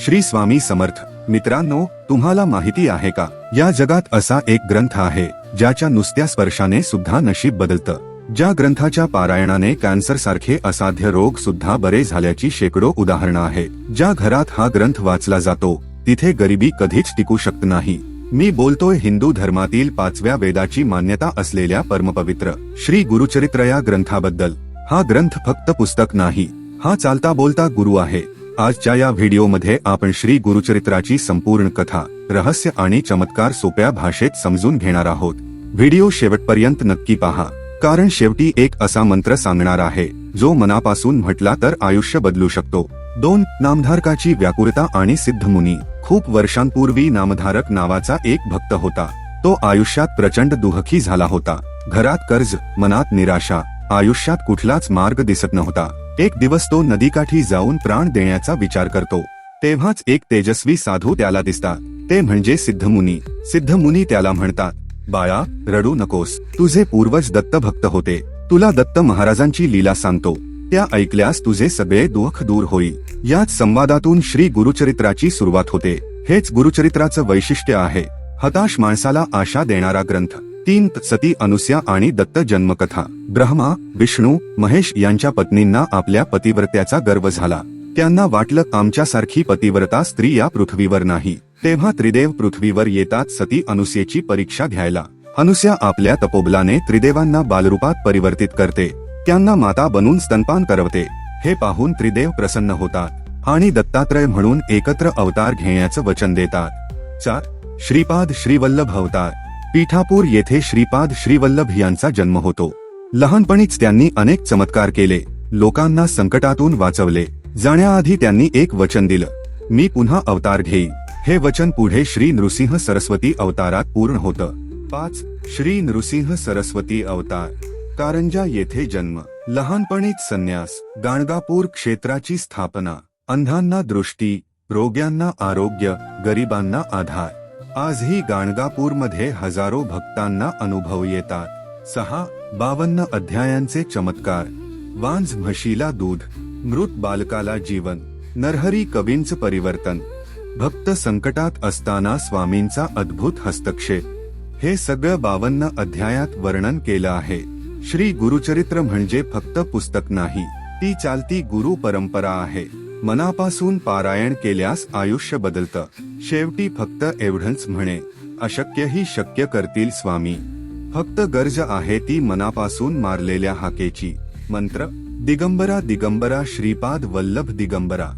श्री स्वामी समर्थ. मित्रांनो, तुम्हाला माहिती आहे का, या जगात असा एक ग्रंथ आहे ज्याच्या नुसत्या स्पर्शाने सुद्धा नशीब बदलतं. ज्या ग्रंथाच्या पारायणाने कॅन्सर सारखे असाध्य रोग सुद्धा बरे झाल्याची शेकडो उदाहरणं आहेत. ज्या घरात हा ग्रंथ वाचला जातो तिथे गरिबी कधीच टिकू शकत नाही. मी बोलतोय हिंदू धर्मातील 5व्या वेदाची मान्यता असलेल्या परमपवित्र श्री गुरुचरित्र या ग्रंथाबद्दल. हा ग्रंथ फक्त पुस्तक नाही, हा चालता बोलता गुरु आहे. आजच्या या व्हिडिओमध्ये आपण श्री गुरुचरित्राची संपूर्ण कथा, रहस्य आणि चमत्कार सोप्या भाषेत समजून घेणार आहोत. व्हिडिओ शेवटपर्यंत नक्की पहा, कारण शेवटी एक असा मंत्र सांगणार आहे जो मनापासून म्हटला तर आयुष्य बदलू शकतो. 2. नामधारकाची व्याकुळता आणि सिद्धमुनी. खूप वर्षांपूर्वी नामधारक नावाचा एक भक्त होता. तो आयुष्यात प्रचंड दुःखी झाला होता. घरात कर्ज, मनात निराशा, आयुष्यात कुठलाच मार्ग दिसत नव्हता. एक दिवस तो नदीकाठी जाऊन प्राण देण्याचा विचार करतो. तेव्हाच एक तेजस्वी साधू त्याला दिसतात. ते म्हणजे सिद्धमुनी. सिद्धमुनी त्याला म्हणतात, बाळा, रडू नकोस. तुझे पूर्वज दत्त भक्त होते. तुला दत्त महाराजांची लीला सांगतो. त्या ऐकल्यास तुझे सगळे दुःख दूर होईल. याच संवादातून श्री गुरुचरित्राची सुरुवात होते. हेच गुरुचरित्राचं वैशिष्ट्य आहे. हताश माणसाला आशा देणारा ग्रंथ. 3. सती अनुसया आणि दत्त जन्मकथा. ब्रह्मा, विष्णू, महेश यांच्या पत्नींना आपल्या पतिव्रत्याचा गर्व झाला. त्यांना वाटलं, आमच्यासारखी पतिव्रता स्त्री या पृथ्वीवर नाही. तेव्हा त्रिदेव पृथ्वीवर येतात सती अनुसयेची परीक्षा घ्यायला. अनुसया आपल्या तपोबलाने त्रिदेवांना बालरूपात परिवर्तित करते. त्यांना माता बनून स्तनपान करवते. हे पाहून त्रिदेव प्रसन्न होतात आणि दत्तात्रय म्हणून एकत्र अवतार घेण्याचं वचन देतात. 4. श्रीपाद श्रीवल्लभ अवतार. पीठापूर येथे श्रीपाद श्रीवल्लभ यांचा जन्म होतो. लहानपणीच त्यांनी अनेक चमत्कार केले. लोकांना संकटातून वाचवले. जाण्याआधी त्यांनी एक वचन दिलं, मी पुन्हा अवतार घेईन. हे वचन पुढे श्री नृसिंह सरस्वती अवतारात पूर्ण होतं. 5. श्री नृसिंह सरस्वती अवतार. कारंजा येथे जन्म. लहानपणीच संन्यास. गाणगापूर क्षेत्राची स्थापना. अंधांना दृष्टी, रोग्यांना आरोग्य, गरिबांना आधार. आजही गाणगापूरमध्ये हजारो भक्तांना अनुभव येतात. 6. 52 अध्यायांचे चमत्कार. वांझ म्हशीला दूध, मृत बालकाला जीवन, नरहरी कवींचं परिवर्तन, भक्त संकटात असताना स्वामींचा अद्भुत हस्तक्षेप. हे सगळं 52 अध्यायात वर्णन केलं आहे. श्री गुरुचरित्र म्हणजे फक्त पुस्तक नाही, ती चालती गुरु परंपरा आहे. मनापासून पारायण केल्यास आयुष्य बदलतं. शेवटी फक्त एवढंच म्हणे, अशक्यही शक्य करतील स्वामी. फक्त गरज आहे ती मनापासून मारलेल्या हाकेची. मंत्र. दिगंबरा दिगंबरा श्रीपाद वल्लभ दिगंबरा.